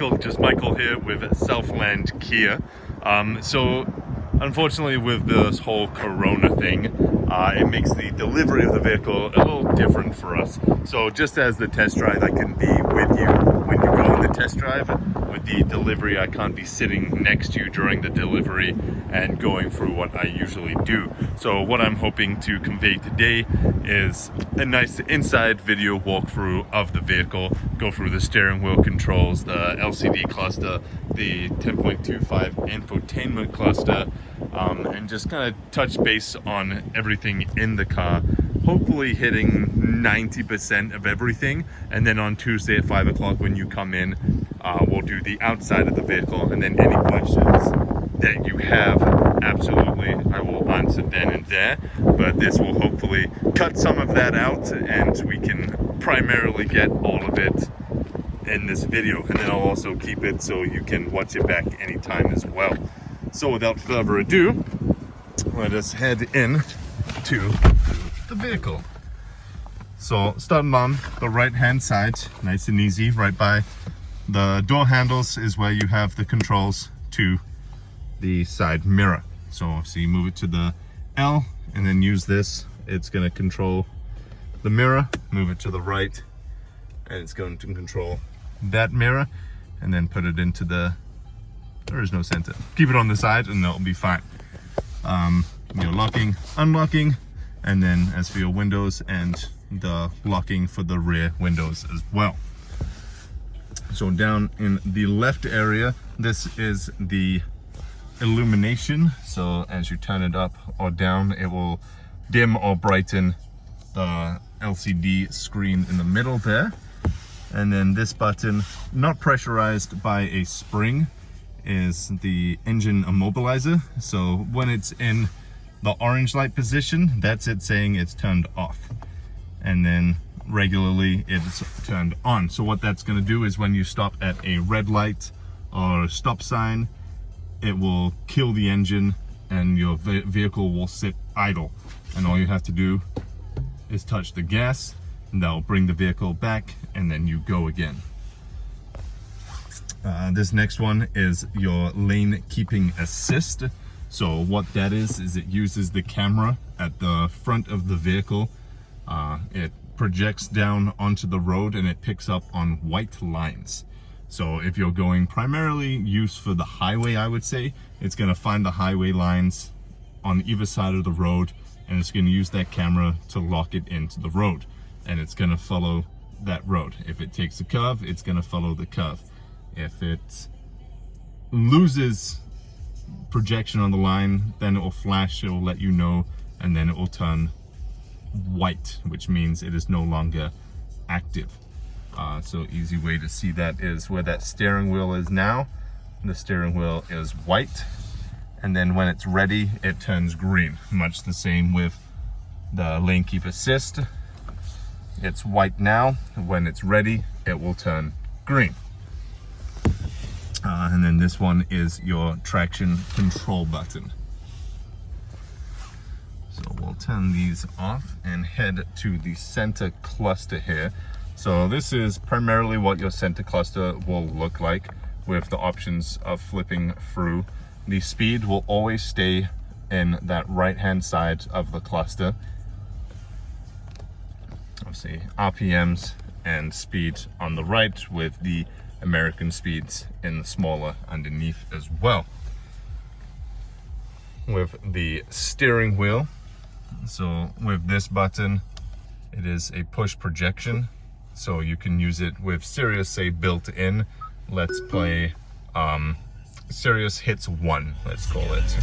Just Michael here with Southland Kia. So unfortunately with this whole Corona thing, it makes the delivery of the vehicle a little different for us. So just as the test drive, I can be with you when you go on the test drive. With the delivery, I can't be sitting next to you during the delivery and going through what I usually do. So what I'm hoping to convey today is a nice inside video walkthrough of the vehicle, go through the steering wheel controls, the LCD cluster, the 10.25 infotainment cluster, and just kind of touch base on everything in the car, hopefully hitting 90% of everything. And then on Tuesday at 5 o'clock when you come in, we'll do the outside of the vehicle, and then any questions that you have, absolutely, I will answer then and there. But this will hopefully cut some of that out, and we can primarily get all of it in this video, and then I'll also keep it so you can watch it back anytime as well. So without further ado, let us head in to the vehicle. So starting on the right hand side, nice and easy, right by the door handles is where you have the controls to the side mirror. So you move it to the L and then use this, it's going to control the mirror. Move it to the right and it's going to control that mirror, and then put it into the, there is no center, keep it on the side and that'll be fine. Your locking, unlocking, and then as for your windows and the locking for the rear windows as well. So down in the left area, this is the illumination. So as you turn it up or down, it will dim or brighten the LCD screen in the middle there. And then this button, not pressurized by a spring, is the engine immobilizer. So when it's in the orange light position, that's it saying it's turned off. And then regularly it's turned on. So what that's going to do is when you stop at a red light or a stop sign, it will kill the engine and your vehicle will sit idle. And all you have to do is touch the gas, and that'll bring the vehicle back, and then you go again. This next one is your lane keeping assist. So what that is it uses the camera at the front of the vehicle. It projects down onto the road and it picks up on white lines. So if you're going primarily used for the highway, I would say, it's going to find the highway lines on either side of the road, and it's going to use that camera to lock it into the road. And it's going to follow that road. If it takes a curve, it's going to follow the curve. If it loses projection on the line, then it will flash, it will let you know, and then it will turn white, which means it is no longer active. So easy way to see that is where that steering wheel is now. The steering wheel is white, and then when it's ready, it turns green. Much the same with the lane keep assist. It's white now. When it's ready, it will turn green. And then this one is your traction control button. So we'll turn these off and head to the center cluster here. So this is primarily what your center cluster will look like, with the options of flipping through. The speed will always stay in that right hand side of the cluster. See RPMs and speed on the right, with the American speeds in the smaller underneath as well. With the steering wheel, so with this button, it is a push projection, so you can use it with Sirius, say, built in. Let's play Sirius Hits 1, let's call it.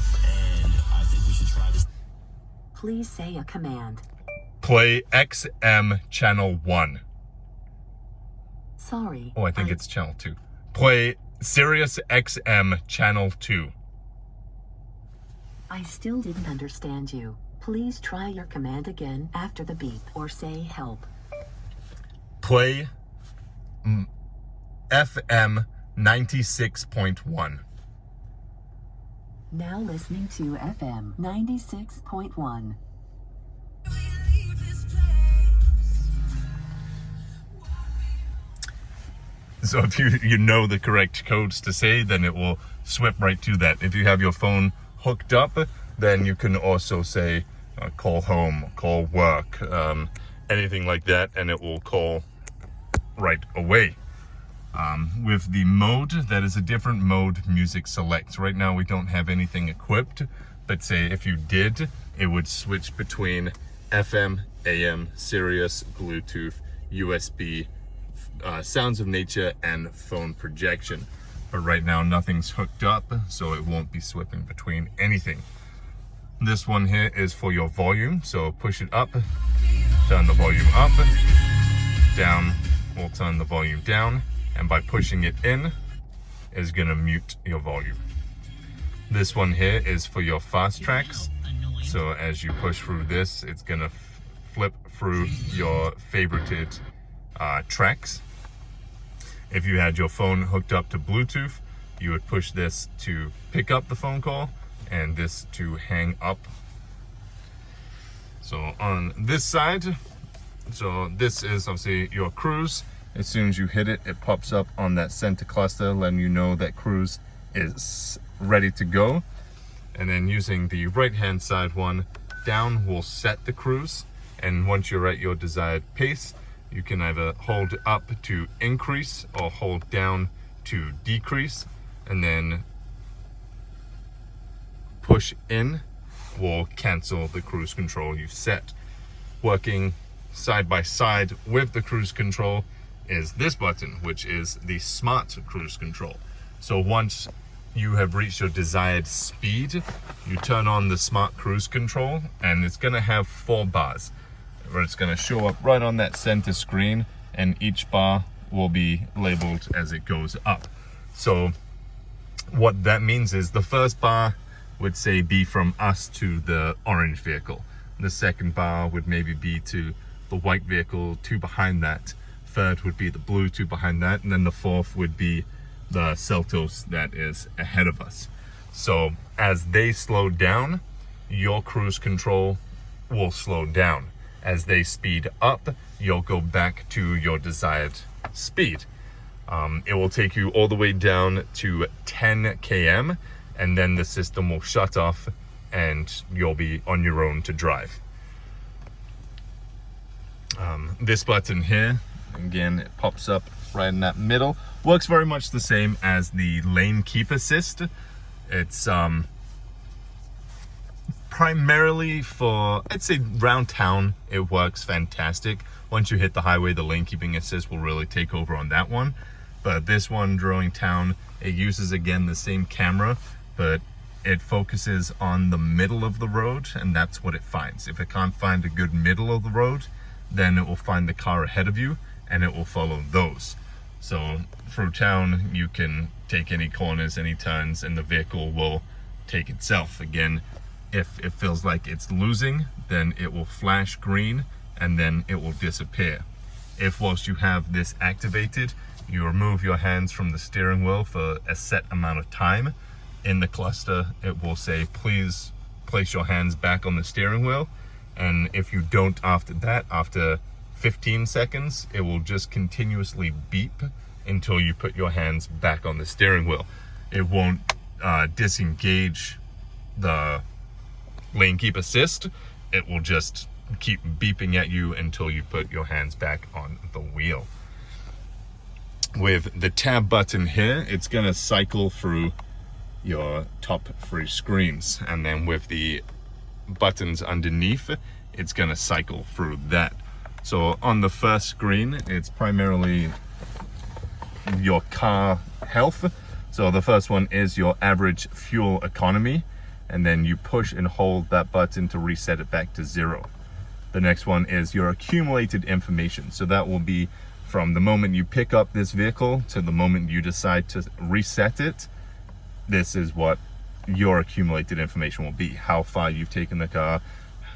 Please say a command. Play XM channel 1. Sorry. Oh, I think it's channel 2. Play Sirius XM channel 2. I still didn't understand you. Please try your command again after the beep, or say help. Play FM 96.1. Now listening to FM 96.1. So if you know the correct codes to say, then it will swip right to that. If you have your phone hooked up, then you can also say call home, call work, anything like that, and it will call right away. With the mode, that is a different mode, music select. Right now we don't have anything equipped, but say if you did, it would switch between FM, AM, Sirius, Bluetooth, USB, sounds of nature, and phone projection. But right now nothing's hooked up, so it won't be swapping between anything. This one here is for your volume, so push it up, turn the volume up, down, we'll turn the volume down, and by pushing it in is gonna mute your volume. This one here is for your fast tracks, so as you push through this, it's gonna flip through your favorited tracks. If you had your phone hooked up to Bluetooth, you would push this to pick up the phone call and this to hang up. So on this side, so this is obviously your cruise. As soon as you hit it, it pops up on that center cluster, letting you know that cruise is ready to go. And then using the right hand side one, down will set the cruise. And once you're at your desired pace, you can either hold up to increase or hold down to decrease, and then push in will cancel the cruise control you've set. Working side by side with the cruise control is this button, which is the smart cruise control. So once you have reached your desired speed, you turn on the smart cruise control, and it's gonna have 4 bars. Where it's going to show up right on that center screen, and each bar will be labeled as it goes up. So what that means is the first bar would say be from us to the orange vehicle. The second bar would maybe be to the white vehicle, 2 behind that. Third would be the blue, 2 behind that. And then the fourth would be the Seltos that is ahead of us. So as they slow down, your cruise control will slow down. As they speed up, you'll go back to your desired speed. It will take you all the way down to 10 km, and then the system will shut off and you'll be on your own to drive. This button here, again, it pops up right in that middle. Works very much the same as the lane keep assist. It's primarily for, I'd say, round town, it works fantastic. Once you hit the highway, the lane keeping assist will really take over on that one. But this one, during town, it uses, again, the same camera, but it focuses on the middle of the road, and that's what it finds. If it can't find a good middle of the road, then it will find the car ahead of you, and it will follow those. So through town, you can take any corners, any turns, and the vehicle will take itself. Again, if it feels like it's losing, then it will flash green and then it will disappear. If whilst you have this activated, you remove your hands from the steering wheel for a set amount of time, in the cluster it will say please place your hands back on the steering wheel, and if you don't after that, after 15 seconds, it will just continuously beep until you put your hands back on the steering wheel. It won't disengage the lane keep assist, it will just keep beeping at you until you put your hands back on the wheel. With the tab button here, it's gonna cycle through your top 3 screens, and then with the buttons underneath, it's gonna cycle through that. So on the first screen, it's primarily your car health. So the first one is your average fuel economy, and then you push and hold that button to reset it back to 0. The next one is your accumulated information. So that will be from the moment you pick up this vehicle to the moment you decide to reset it. This is what your accumulated information will be. How far you've taken the car,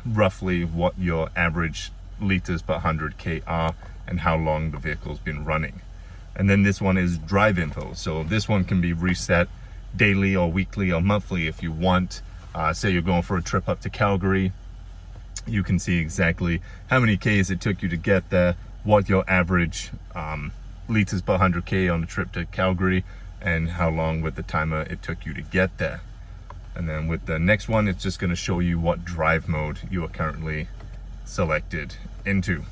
roughly what your average liters per 100k are, and how long the vehicle's been running. And then this one is drive info. So this one can be reset daily or weekly or monthly if you want. Say you're going for a trip up to Calgary, you can see exactly how many Ks it took you to get there, what your average liters per 100k on the trip to Calgary, and how long with the timer it took you to get there. And then with the next one, it's just going to show you what drive mode you are currently selected into.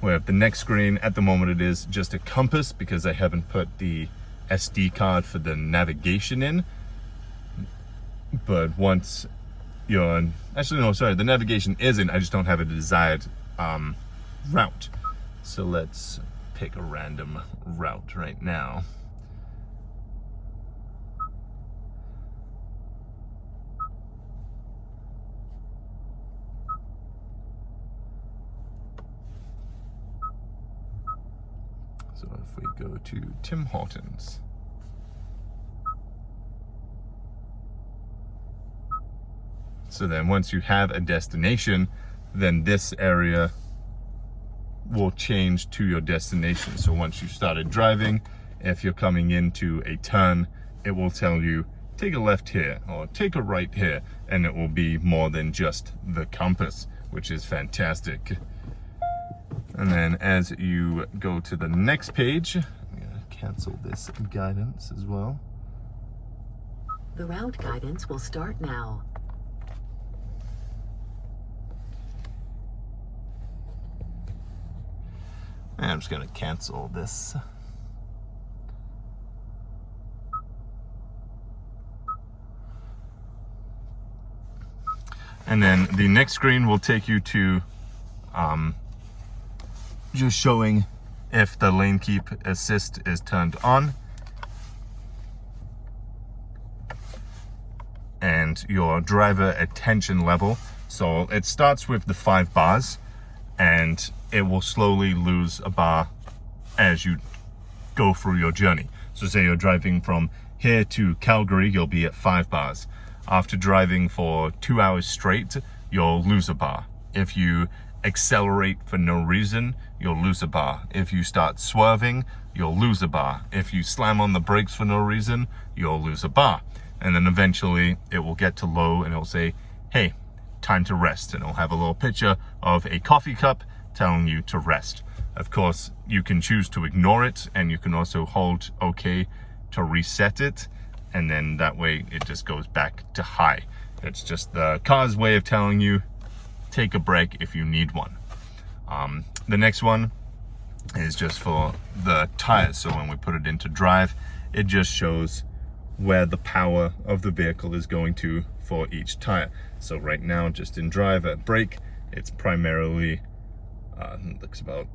Where the next screen at the moment, it is just a compass because I haven't put the SD card for the navigation in. But once you're actually, no, sorry, the navigation is in, I just don't have a desired route. So let's pick a random route right now. So if we go to Tim Hortons. So then once you have a destination, then this area will change to your destination. So once you started driving, if you're coming into a turn, it will tell you, take a left here or take a right here, and it will be more than just the compass, which is fantastic. And then as you go to the next page, I'm gonna cancel this guidance as well. The route guidance will start now. And I'm just gonna cancel this. And then the next screen will take you to just showing if the lane keep assist is turned on, and your driver attention level. So it starts with the 5 bars, and it will slowly lose a bar as you go through your journey. So say you're driving from here to Calgary, you'll be at 5 bars. After driving for 2 hours straight, you'll lose a bar. If you accelerate for no reason, you'll lose a bar. If you start swerving, you'll lose a bar. If you slam on the brakes for no reason, you'll lose a bar. And then eventually it will get to low and it'll say, hey, time to rest. And it'll have a little picture of a coffee cup telling you to rest. Of course, you can choose to ignore it, and you can also hold OK to reset it. And then that way it just goes back to high. It's just the car's way of telling you, take a break if you need one. The next one is just for the tires. So when we put it into drive, it just shows where the power of the vehicle is going to for each tire. So right now, just in drive at brake, it's primarily, looks about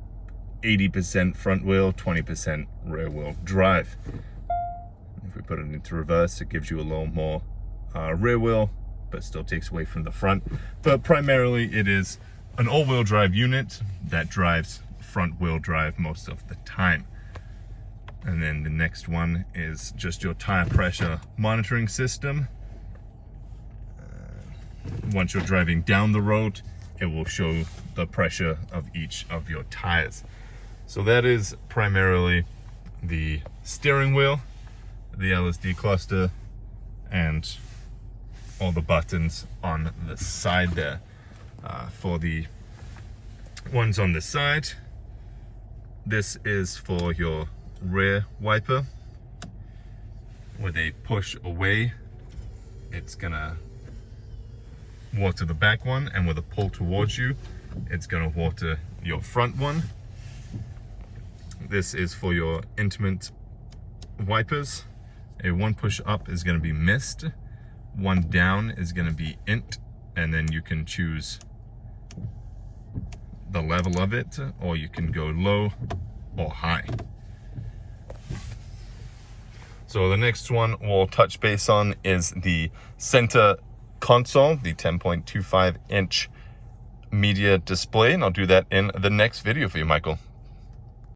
80% front wheel, 20% rear wheel drive. If we put it into reverse, it gives you a little more rear wheel, but still takes away from the front. But primarily it is an all-wheel drive unit that drives front wheel drive most of the time. And then the next one is just your tire pressure monitoring system. Once you're driving down the road, it will show the pressure of each of your tires. So that is primarily the steering wheel, the LSD cluster, and all the buttons on the side there. For the ones on the side, this is for your rear wiper. With a push away, it's gonna water the back one, and with a pull towards you, it's gonna water your front one. This is for your intimate wipers. A 1 push up is gonna be mist, 1 down is gonna be int, and then you can choose the level of it, or you can go low or high. So the next one we'll touch base on is the center console, the 10.25 inch media display, and I'll do that in the next video for you, Michael.